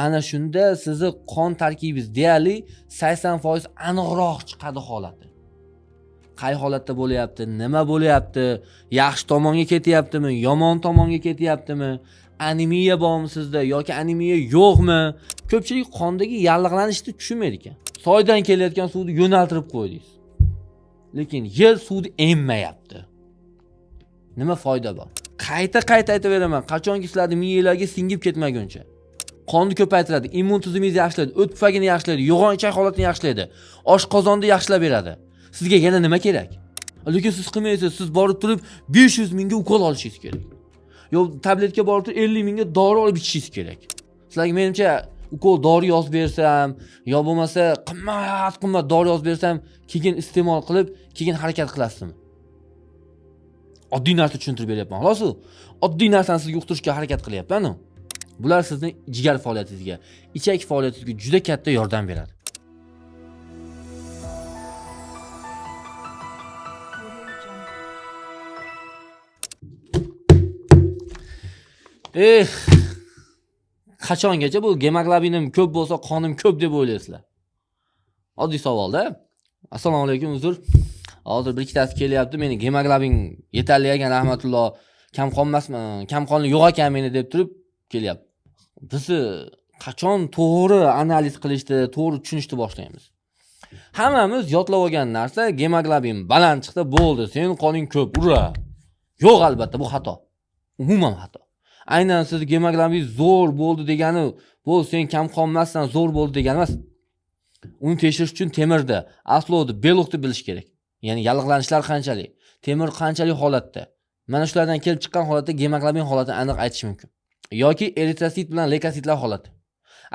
Ana shunda sizni qon tarkibingiz deyarli 80% aniqroq chiqadi holati. Qay holatda bo'lyapti, nima bo'lyapti, yaxshi tomonga ketyaptimi, yomon tomonga ketyaptimi, anemiya bormi sizda yoki anemiya yo'qmi? Ko'pchilik qondagi yallig'lanishni tushunmaydi ekan. Soydan kelayotgan suvni yo'naltirib qo'ydingiz. Lekin yer suvni emmayapti. Nima foyda bor? Qayta aytaveraman, qachonki sizlarning miyalarga singib ketmaguncha. Qonni ko'paytiradi, immun tizmingizni yaxshilaydi, o't pufagini yaxshilaydi, yo'g'on ichak holatini yaxshilaydi, oshqozonni yaxshilab beradi. Sizga yana nima kerak? Lekin siz qilmaysiz, siz borib turib 500 mingga ukol olishingiz kerak. Yo tabletga borib turib 50 mingga dori olib ichishingiz kerak. Sizlarga menimcha ukol dori yozib bersam, yo bo'lmasa qimmat dori yozib bersam, keyin iste'mol qilib, keyin harakat qilasizmi? Oddiy narsa tushuntirib beryapman. Xolos, oddiy narsani sizga uqtirishga harakat qilyapman-ku. Bular sizning jigar faoliyatingizga, ichak faoliyatingizga juda katta yordam beradi. Qachongacha bu gemoglobinim ko'p bo'lsa, qonim ko'p deb o'ylaysizlar? Oddiy savol-da. Assalomu alaykum, uzr. Hozir bir ikkitasi kelyapti, meni gemoglobin yetarli ekan, rahmatulloh. Kamqon emasman, kamqonlik yo'q ekan meni deb turib kelyapti. Biz qachon to'g'ri analiz qilishni, to'g'ri tushunishni boshlaymiz? Hammamiz yodlab olgan narsa gemoglobin baland chiqdi, bo'ldi, sen qoning ko'p, ura. Yo'q, albatta bu xato. Umuman xato. Aynan siz gemoglobin zo'r bo'ldi degani, bu sen kamqon emassan, zo'r bo'ldi degani emas. Uni tekshirish uchun temirda, aslodi, belokni bilish kerak. Ya'ni yallig'lanishlar qanchalik, temir qanchalik holatda. Mana shulardan kelib chiqqan holatda gemoglobin holatini aniq aytish mumkin. Yoki eritrosit bilan leykositlar holati.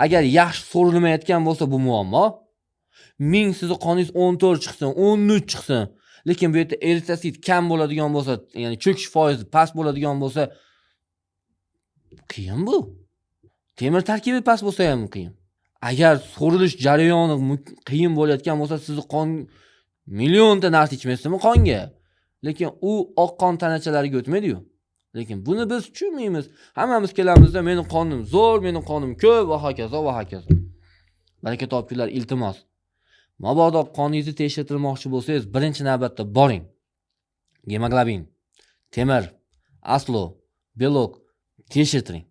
Agar yaxshi so'rilmayotgan bo'lsa bu muammo, 1000 sizni qoningiz 14 chiqsin, 13 chiqsin, lekin bu yerda eritrosit kam bo'ladigan bo'lsa, ya'ni cho'kish foizi past bo'ladigan bo'lsa, qiyin bu. Temir tarkibi past bo'lsa ham qiyin. Agar so'rilish jarayoni qiyin bo'layotgan bo'lsa, sizni qon millionta narsa ichmaysizmi qonga? Lekin u oq qon tanachalariga o'tmaydi-yu. Lekin buni biz tushunmaymiz. Hammamiz kelamizda, mening qonim zo'r, mening qonim ko'p va hokazo va hokazo. Baraka topinglar, iltimos. Mabodo qoningizni tekshirtirmoqchi bo'lsangiz, birinchi navbatda boring. Gemoglobin, temir, aslo, belok tekshirtiring.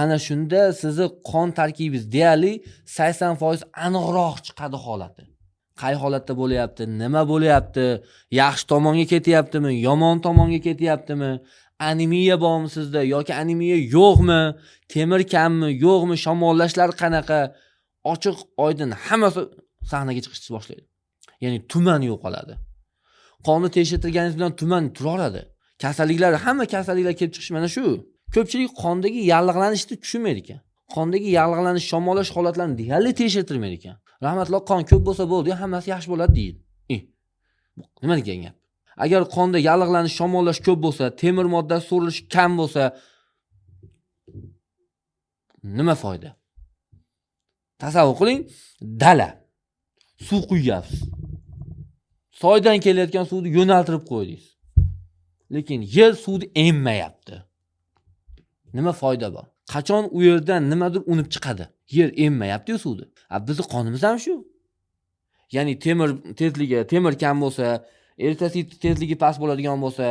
Ana shunda sizni qon tarkibingiz deyarli 80% aniqroq chiqadi holati. Qay holatda bo'lyapti, nima bo'lyapti, yaxshi tomonga ketyaptimi, yomon tomonga ketyaptimi, anemiya bormi sizda yoki anemiya yo'qmi, temir kammi, yo'qmi, shamollashlar qanaqa, ochiq, oydin hammasi sahnaga chiqishni boshlaydi. Ya'ni tuman yo'qoladi. Qonni tekshirtirganingiz bilan tuman turaveradi. Kasalliklar, hamma kasalliklar kelib chiqishi mana shu. Ko'pchilik qondagi yallig'lanishni tushunmaydi ekan. Qondagi yallig'lanish, shamollash holatlarini deyarli tekshirtirmaydi ekan. Rahmatli qon ko'p bo'lsa bo'ldi, hammasi yaxshi bo'ladi deydi. Nima degan gap? Agar qonda yallig'lanish, shamollash ko'p bo'lsa, temir moddasi so'rilishi kam bo'lsa, nima foyda? Tasavvur qiling, dala. Suv quyyapsiz. Soydan kelayotgan suvni yo'naltirib qo'ydingiz. Lekin yer suvni emmayapti. Nima foyda bor? Qachon u yerdan nimadir unib chiqadi? Yer emmayapti-yu suvni. Bizning qonimiz ham shu. Ya'ni temir kam bo'lsa, eritrosit tezligi past bo'ladigan bo'lsa,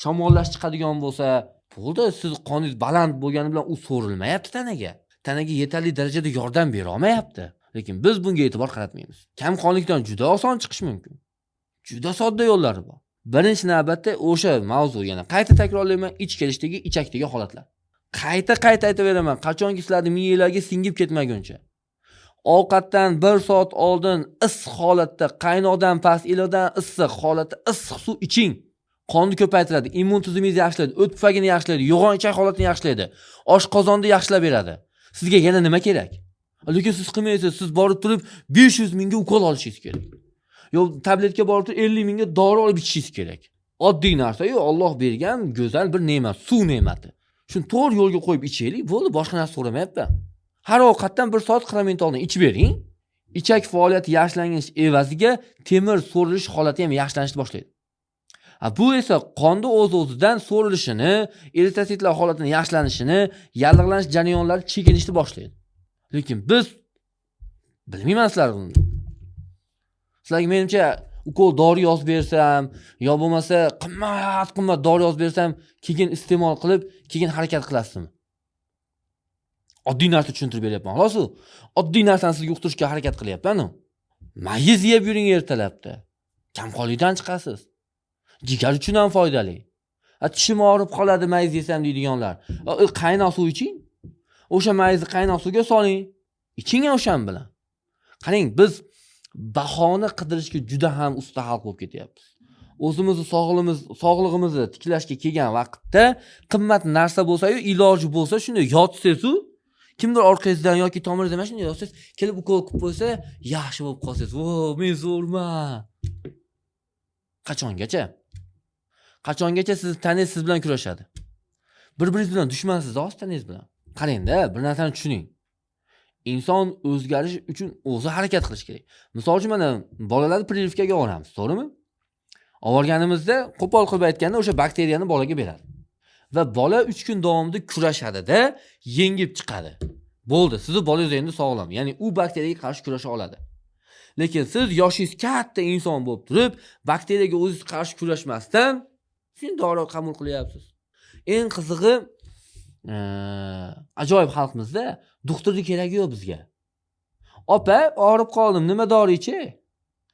shamollash chiqadigan bo'lsa, bo'ldi, siz qoningiz baland bo'lgani bilan u so'rilmayapti tanaga. Tanaga yetarli darajada yordam bera olmayapti. Lekin biz bunga e'tibor qaratmaymiz. Kamqonlikdan juda oson chiqish mumkin. Juda sodda yo'llari bor. Birinchi navbatda o'sha mavzu, yana qayta takrorlayman, ich kelishdagi, ichakdagi holatlar. Qayta aytaveraman, qachonki sizlarning miyalarga singib ketmaguncha. Ovqatdan 1 soat oldin issiq holatda, qaynoqdan past, iliqdan issiq holatda issiq suv iching. Qonni ko'paytiradi, immun tizmingizni yaxshilaydi, o't pufagini yaxshilaydi, yo'g'on ichak holatini yaxshilaydi, oshqozonni yaxshilab beradi. Sizga yana nima kerak? Lekin siz qilmaysiz, siz borib turib 500 mingga ukol olishingiz kerak. Yo tabletga borib turib 50 mingga dori olib ichishingiz kerak. Oddiy narsa-yu, Alloh bergan go'zal bir ne'mat, suv ne'mati. Shuni to'g'ri yo'lga qo'yib ichaylik, bo'ldi, boshqa narsa so'ramayapman. Har ovqatdan 1 soat qiramentolni ichib bering. Ichak faoliyati yaxshilanish evaziga temir so'rilish holati ham yaxshilanishni boshlaydi. Bu esa qonda o'z-o'zidan so'rilishini, eritrositlar holatini yaxshilanishini, yallig'lanish jarayonlari chekinishni boshlaydi. Lekin biz bilmayman sizlar buni. Sizlarga menimcha ukol dori yozib bersam, yo bo'lmasa qimmat dori yozib bersam, keyin iste'mol qilib, keyin harakat qilasizmi? Oddiy narsa tushuntirib beryapman. Xolos, oddiy narsani sizga uqtirishga harakat qilyapman. Mayiz yeb yuring ertalabda. Kamqonlikdan chiqasiz. Jigar uchun ham foydali. Tishim og'rib qoladi mayiz yesam deydiganlar. Qaynoq suv iching. O'sha mayizni qaynoq suvga soling. Iching o'shan bilan. Qarang, biz bahona qidirishga juda ham usta xalq bo'lib ketyapmiz. O'zimizni sog'lig'imizni tiklashga kelgan vaqtda qimmat narsa bo'lsa-yu, iloji bo'lsa shunday yotsangiz-u, kimdir orqangizdan yoki tomiringizdan mana shunday yotsangiz, kelib ukol qilib qo'ysa, yaxshi bo'lib qolsangiz. "Vo, men zo'rman." Qachongacha? Qachongacha sizni tanangiz siz bilan kurashadi? Bir-biringiz bilan dushmansiz, o'z tanangiz bilan. Qarang-da, bir narsani tushuning. Inson o'zgarish uchun o'zi harakat qilish kerak. Misol uchun mana bolalarni priivkaga olamiz, to'g'rimi? Olganimizda, qo'pol qilib aytganda, o'sha bakteriyani bolaga beradi. Va bola 3 kun davomida kurashadi-da, yengib chiqadi. Bo'ldi, sizning bolangiz endi sog'lom. Ya'ni u bakteriyaga qarshi kurasha oladi. Lekin siz yoshingiz katta inson bo'lib turib, bakteriyaga o'zingiz qarshi kurashmasdan shuni dori qabul qilyapsiz. Eng qizig'i, ajoyib xalqimizda doktorlik keragi yo'q bizga. Opa, og'rib qoldim, nima dori ichi?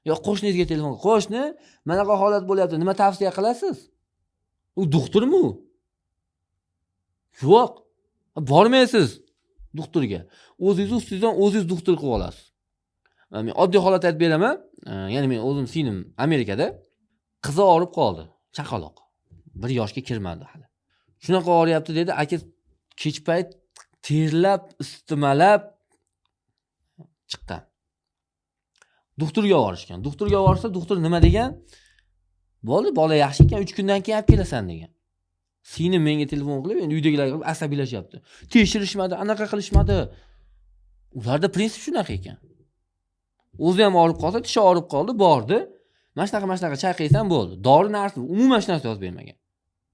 Yo qo'shningizga telefon qilib, qo'shni, manaqa holat bo'lyapti, nima tavsiya qilasiz? U doktormi u? Yo'q. Bormaysiz doktorga. O'zingiz ustingizdan o'zingiz doktor qilib olasiz. Men oddiy holat aytib beraman. Ya'ni men o'zim singlim Amerikada qizi og'rib qoldi, chaqaloq. 1 yoshga kirmadi hali. Shunaqa og'riyapti dedi, aka kech payt terlab, istimalab chiqqan. Doktorga borishgan. Doktorga borsa, doktor nima degan? Bo'ldi, bola yaxshi ekan, 3 kundan keyin olib kelasan degan. Singlim menga telefon qilib, endi uydagilar qilib asabiylashyapti. Tekshirishmadi, anaqa qilishmadi. Ularda prinsip shunaqa ekan. O'zi ham og'rib qolsa, tishi og'rib qoldi, bordi. Mana shunaqa chayqaysan bo'ldi. Dori narsa, umuman hech narsa yozib bermagan.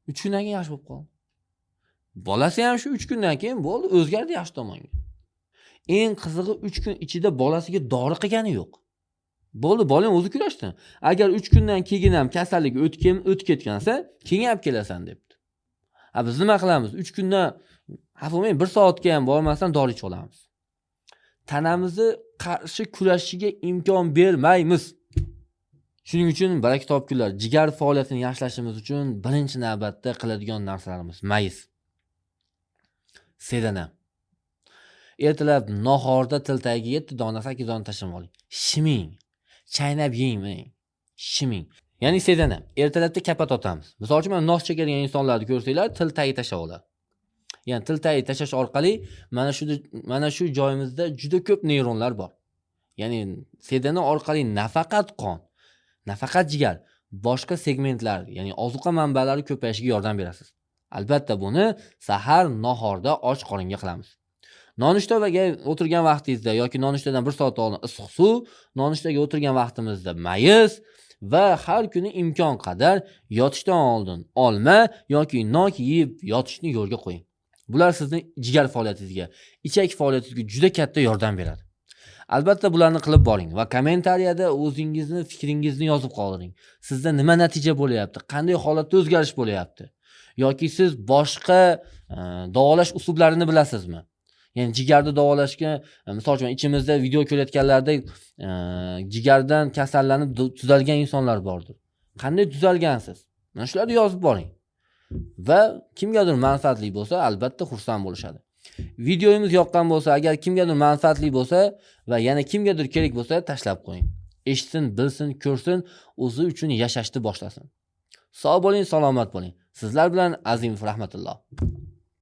3 kundan keyin yaxshi bo'lib qoldi. Bolasi ham shu 3 kundan keyin bo'ldi, o'zgardi yaxshi tomonga. Eng qizig'i 3 kun ichida bolasiga dori qilgani yo'q. Bo'ldi, bolang o'zi kurashdi. Agar 3 kundan keyin ham kasallik o'tib ketgansa, keyin olib kelasan debdi. Biz nima qilamiz? 3 kundan xavfmang 1 soatga ham bormasdan dori ichib olamiz. Tanamizni qarshi kurashishiga imkon bermaymiz. Shuning uchun baraka topkunlar, jigar faoliyatini yaxshilashimiz uchun birinchi navbatda qiladigan narsalarimiz mayiz. Sedana. Ertalab nahorda til tagiga 7 dona, 8 dona tashlab oling. Shiming. Chaynab yeng, shiming. Ya'ni sedana. Ertalabda kapat otamiz. Misol uchun men nos chekadigan insonlarni ko'rsanglar, til tagi tashlab oladi. Ya'ni til tagi tashlash orqali mana shu joyimizda juda ko'p neyronlar bor. Ya'ni sedana orqali nafaqat qon, nafaqat jigar, boshqa segmentlar, ya'ni ozuqa manbalari ko'payishiga yordam berasiz. Albatta buni sahar, nahorda och qoringa qilamiz. Nonushtaga o'tirgan vaqtingizda yoki nonushtadan 1 soat oldin issiq suv, nonushtaga o'tirgan vaqtimizda mayiz va har kuni imkon qadar yotishdan oldin olma yoki nok yeb yotishni yo'lga qo'ying. Bular sizning jigar faoliyatingizga, ichak faoliyatingizga juda katta yordam beradi. Albatta bularni qilib boring va kommentariyada o'zingizni fikringizni yozib qoldiring. Sizda nima natija bo'lyapti? Qanday holatda o'zgarish bo'lyapti? Yoki siz boshqa davolash usullarini bilasizmi? Ya'ni jigarni davolashga, misol uchun ichimizda video ko'rayotganlarda jigardan kasallanib tuzalgan insonlar bordir. Qanday tuzalgansiz? Mana shularni yozib boring. Va kimgadir manfaatli bo'lsa, albatta xursand bo'lishadi. Videomiz yoqqan bo'lsa, agar kimgadir manfaatli bo'lsa va yana kimgadir kerak bo'lsa, tashlab qo'ying. Eshitsin, bilsin, ko'rsin, o'zi uchun yashashni boshlasin. Sog' bo'ling, salomat bo'ling. Sizlar bilan Azimov Rahmatulloh.